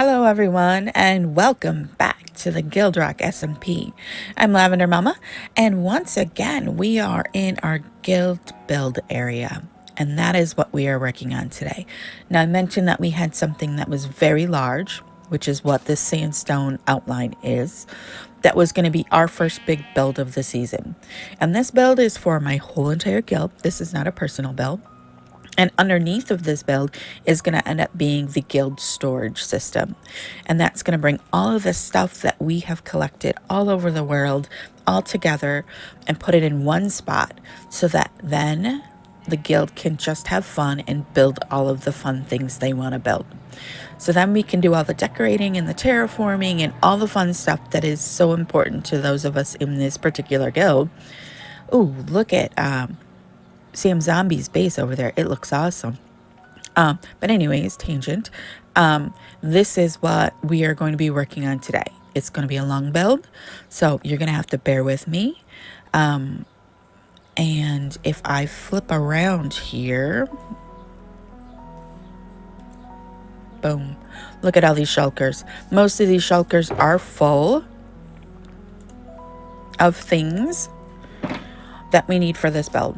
Hello everyone and welcome back to the GuildRock SMP. I'm Lavender Mama and once again we are in our guild build area and that is what we are working on today. Now I mentioned that we had something that was very large, which is what this sandstone outline is. That was going to be our first big build of the season. And this build is for my whole entire guild. This is not a personal build. And underneath of this build is going to end up being the guild storage system. And that's going to bring all of the stuff that we have collected all over the world all together and put it in one spot so that then the guild can just have fun and build all of the fun things they want to build. So then we can do all the decorating and the terraforming and all the fun stuff that is so important to those of us in this particular guild. Ooh, look at Sam Zombie's base over there. It looks awesome. But anyways, tangent. This is what we are going to be working on today. It's going to be a long build, so you're going to have to bear with me. And if I flip around here, boom, look at all these shulkers. Most of these shulkers are full of things that we need for this build.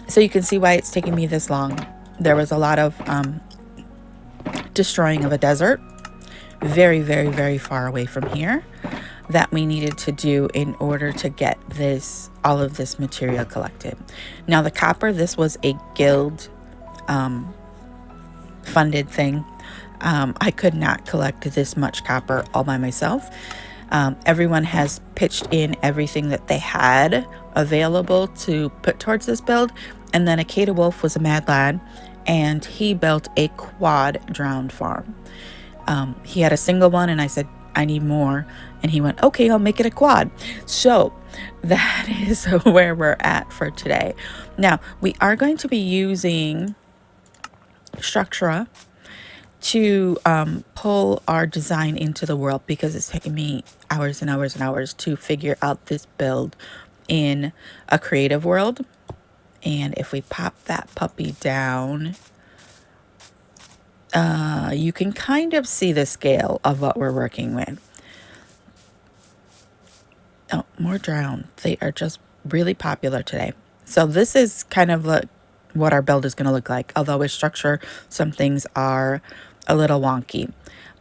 So you can see why it's taking me this long. There was a lot of destroying of a desert very, very, very far away from here that we needed to do in order to get all of this material collected. Now the copper, this was a guild funded thing. I could not collect this much copper all by myself. Everyone has pitched in everything that they had available to put towards this build, and then Acadewolf was a mad lad and he built a quad drowned farm. He had a single one and I said I need more, and he went, okay, I'll make it a quad. So that is where we're at for today. Now we are going to be using Structura to pull our design into the world, because it's taken me hours and hours and hours to figure out this build in a creative world. And if we pop that puppy down, you can kind of see the scale of what we're working with. Oh, more drown. They are just really popular today. So this is kind of what our build is going to look like. Although with structure, some things are a little wonky.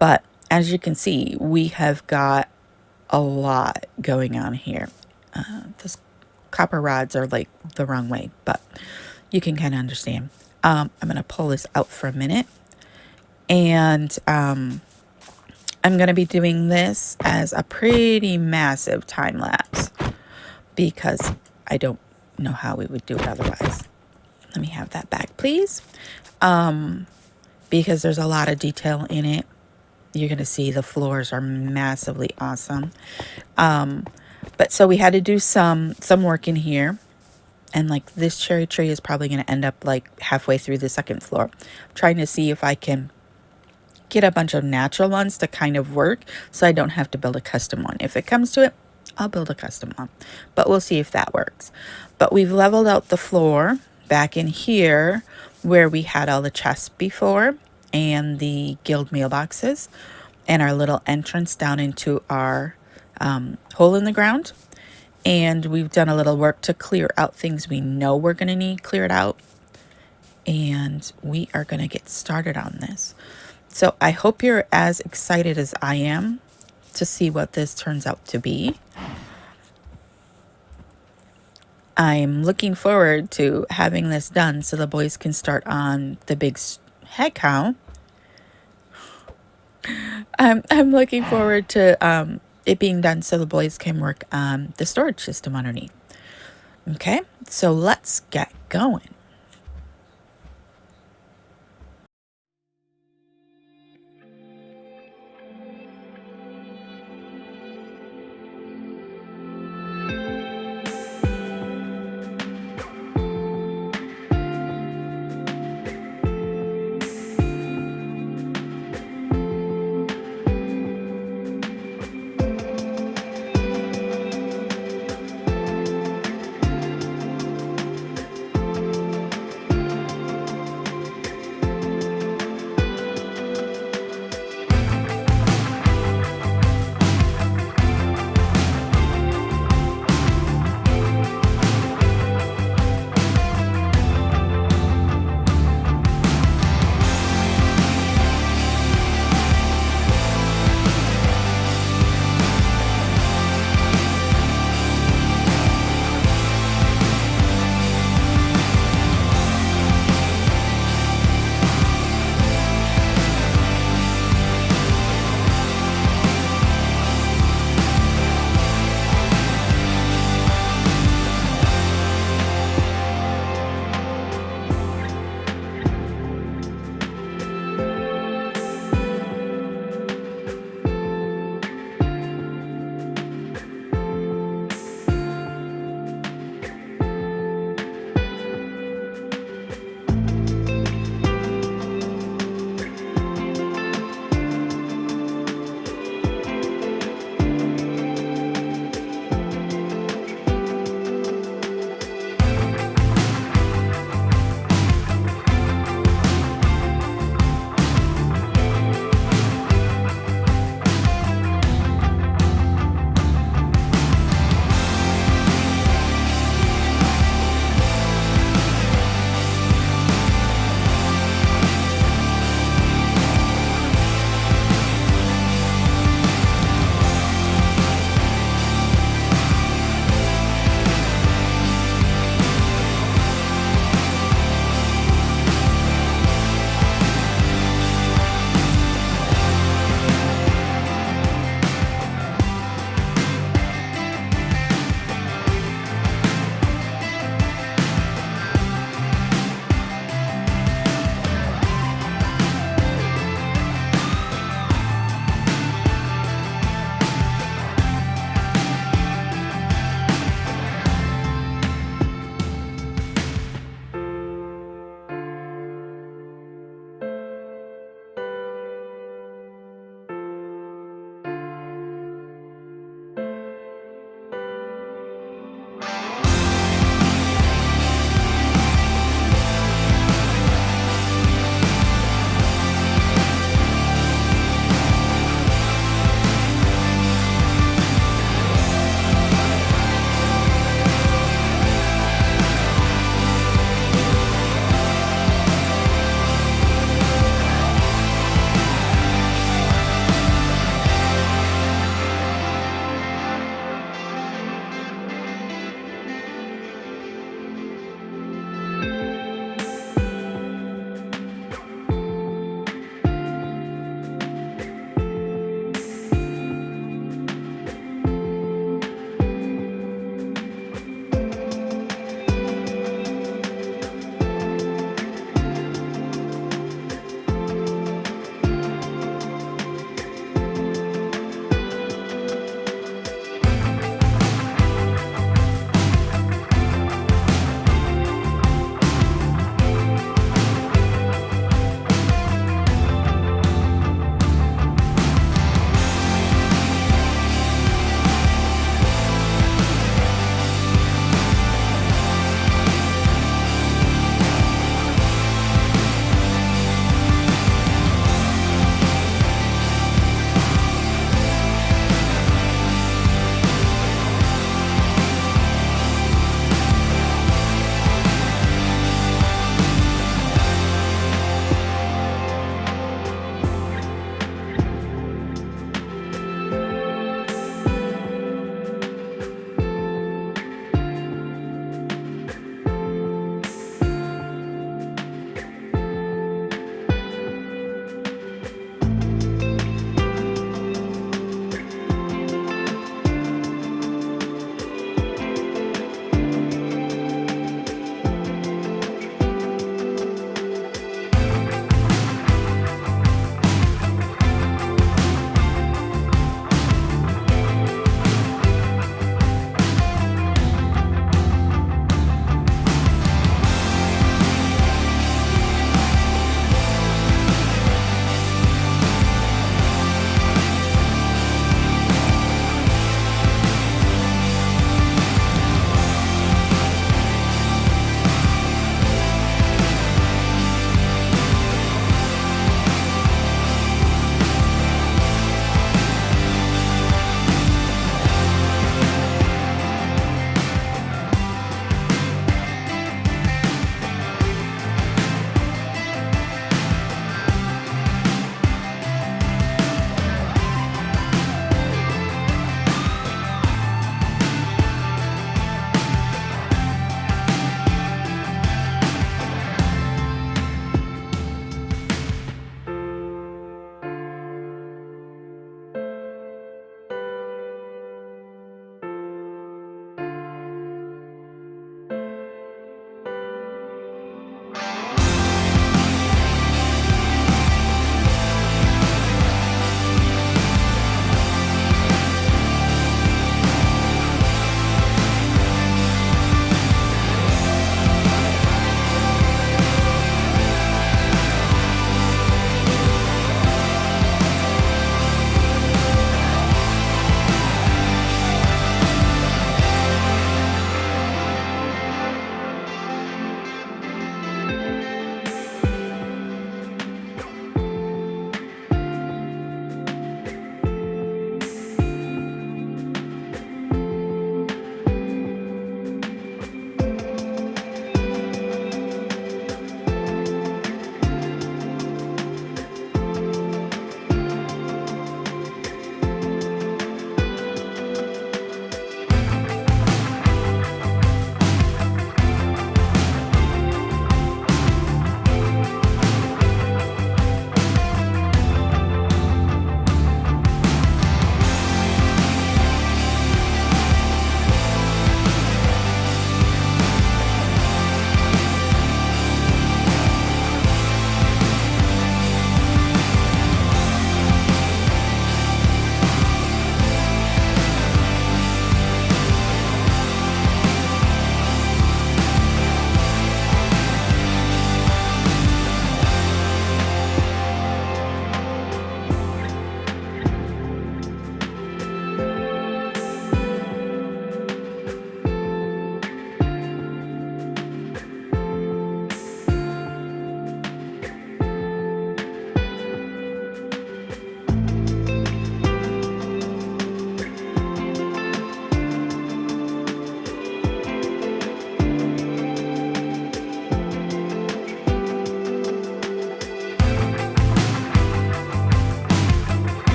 But as you can see, we have got a lot going on here. Those copper rods are like the wrong way, but you can kind of understand. I'm going to pull this out for a minute. And I'm going to be doing this as a pretty massive time lapse, because I don't know how we would do it otherwise. Let me have that back, please. Because there's a lot of detail in it. You're going to see the floors are massively awesome. But so we had to do some work in here. And like this cherry tree is probably going to end up like halfway through the second floor. I'm trying to see if I can get a bunch of natural ones to kind of work so I don't have to build a custom one. If it comes to it, I'll build a custom one. But we'll see if that works. But we've leveled out the floor back in here where we had all the chests before and the guild mailboxes and our little entrance down into our hole in the ground. And we've done a little work to clear out things we know we're going to need cleared out. And we are going to get started on this. So I hope you're as excited as I am to see what this turns out to be. I'm looking forward to having this done so the boys can start on the big head count. I'm looking forward to it being done so the boys can work on the storage system underneath. Okay, so let's get going.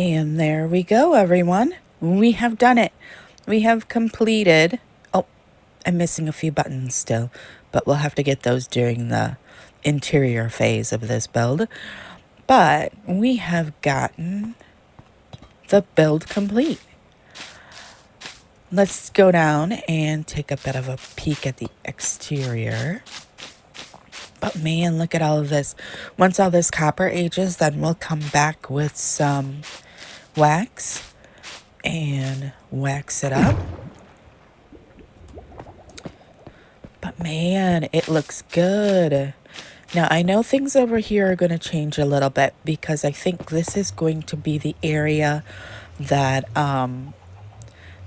And there we go, everyone. We have done it. We have completed. Oh, I'm missing a few buttons still, but we'll have to get those during the interior phase of this build. But we have gotten the build complete. Let's go down and take a bit of a peek at the exterior. But man, look at all of this. Once all this copper ages, then we'll come back with some wax and wax it up. But man, it looks good. Now, I know things over here are going to change a little bit because I think this is going to be the area that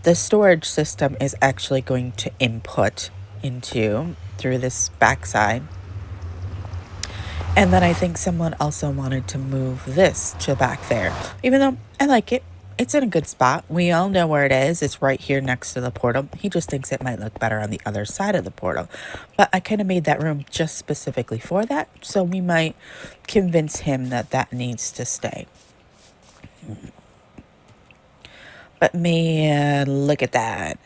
the storage system is actually going to input into through this backside. And then I think someone also wanted to move this to back there, even though I like it. It's in a good spot. We all know where it is. It's right here next to the portal. He just thinks it might look better on the other side of the portal. But I kind of made that room just specifically for that. So we might convince him that that needs to stay. But man, look at that.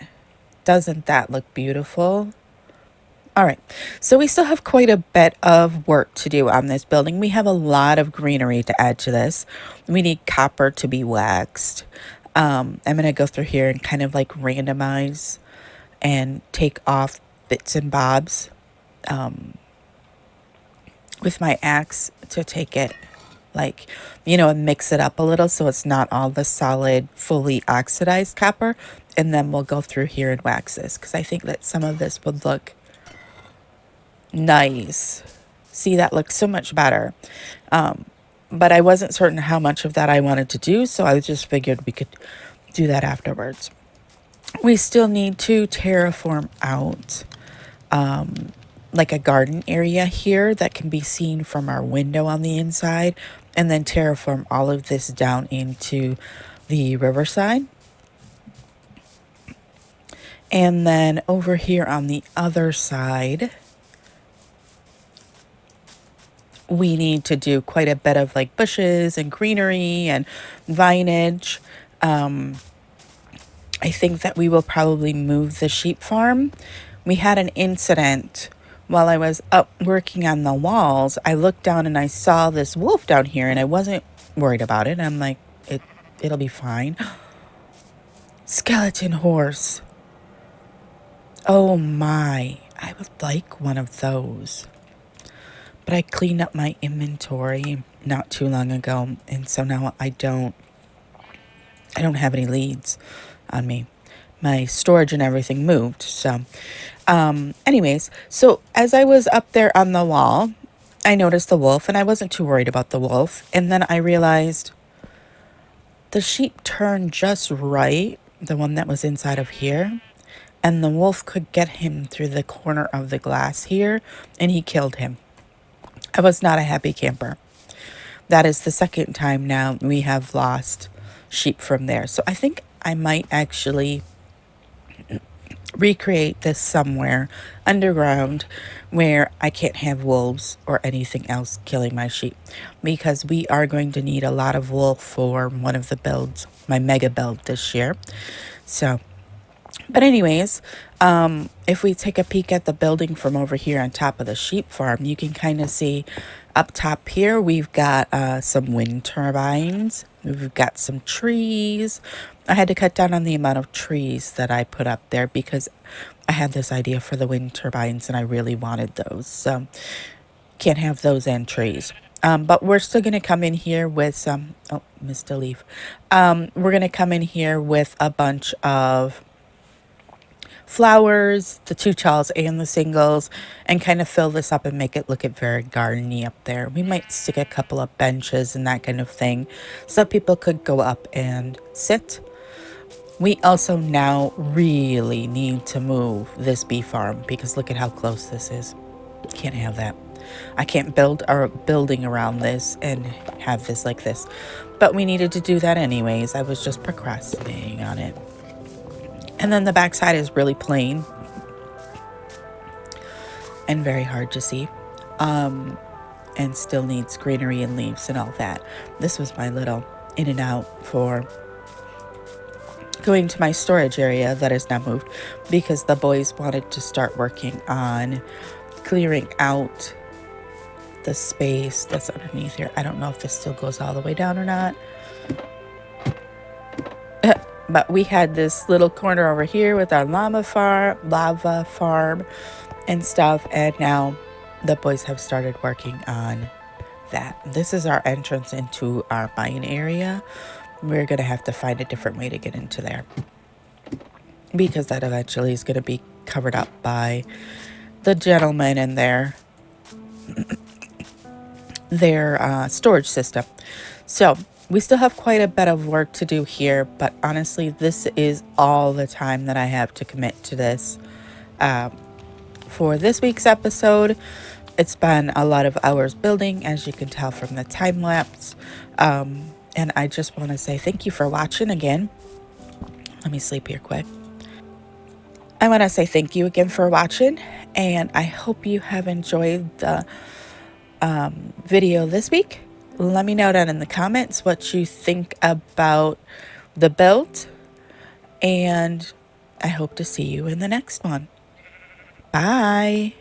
Doesn't that look beautiful? All right, so we still have quite a bit of work to do on this building. We have a lot of greenery to add to this. We need copper to be waxed. I'm going to go through here and kind of like randomize and take off bits and bobs with my axe to take it like, you know, and mix it up a little so it's not all the solid, fully oxidized copper. And then we'll go through here and wax this because I think that some of this would look nice. See, that looks so much better. But I wasn't certain how much of that I wanted to do, so I just figured we could do that afterwards. We still need to terraform out like a garden area here that can be seen from our window on the inside, and then terraform all of this down into the riverside. And then over here on the other side, we need to do quite a bit of like bushes and greenery and vinage. I think that we will probably move the sheep farm. We had an incident while I was up working on the walls. I looked down and I saw this wolf down here and I wasn't worried about it. I'm like, it'll be fine. Skeleton horse. Oh my, I would like one of those. But I cleaned up my inventory not too long ago, and so now I don't have any leads on me. My storage and everything moved. So anyways, so as I was up there on the wall, I noticed the wolf, and I wasn't too worried about the wolf. And then I realized the sheep turned just right, the one that was inside of here, and the wolf could get him through the corner of the glass here, and he killed him. I was not a happy camper. That is the second time now we have lost sheep from there. So I think I might actually recreate this somewhere underground where I can't have wolves or anything else killing my sheep, because we are going to need a lot of wool for one of the builds, my mega build this year. So, but anyways, if we take a peek at the building from over here on top of the sheep farm, you can kind of see up top here, we've got some wind turbines. We've got some trees. I had to cut down on the amount of trees that I put up there because I had this idea for the wind turbines and I really wanted those. So can't have those and trees. But we're still going to come in here with some, oh, missed a leaf. We're going to come in here with a bunch of flowers, the two talls and the singles, and kind of fill this up and make it look very gardeny up there. We might stick a couple of benches and that kind of thing so people could go up and sit. We also now really need to move this bee farm because look at how close this is. Can't have that. I can't build our building around this and have this like this. But we needed to do that anyways. I was just procrastinating on it. And then the backside is really plain and very hard to see. And still needs greenery and leaves and all that. This was my little in and out for going to my storage area that is now moved, because the boys wanted to start working on clearing out the space that's underneath here. I don't know if this still goes all the way down or not. But we had this little corner over here with our lava farm and stuff, and now the boys have started working on that. This is our entrance into our mine area. We're gonna have to find a different way to get into there, because that eventually is gonna be covered up by the gentleman and their storage system. So we still have quite a bit of work to do here, but honestly, this is all the time that I have to commit to this. For this week's episode, it's been a lot of hours building, as you can tell from the time lapse. And I just want to say thank you for watching again. Let me sleep here quick. I want to say thank you again for watching, and I hope you have enjoyed the video this week. Let me know down in the comments what you think about the build, and I hope to see you in the next one. Bye.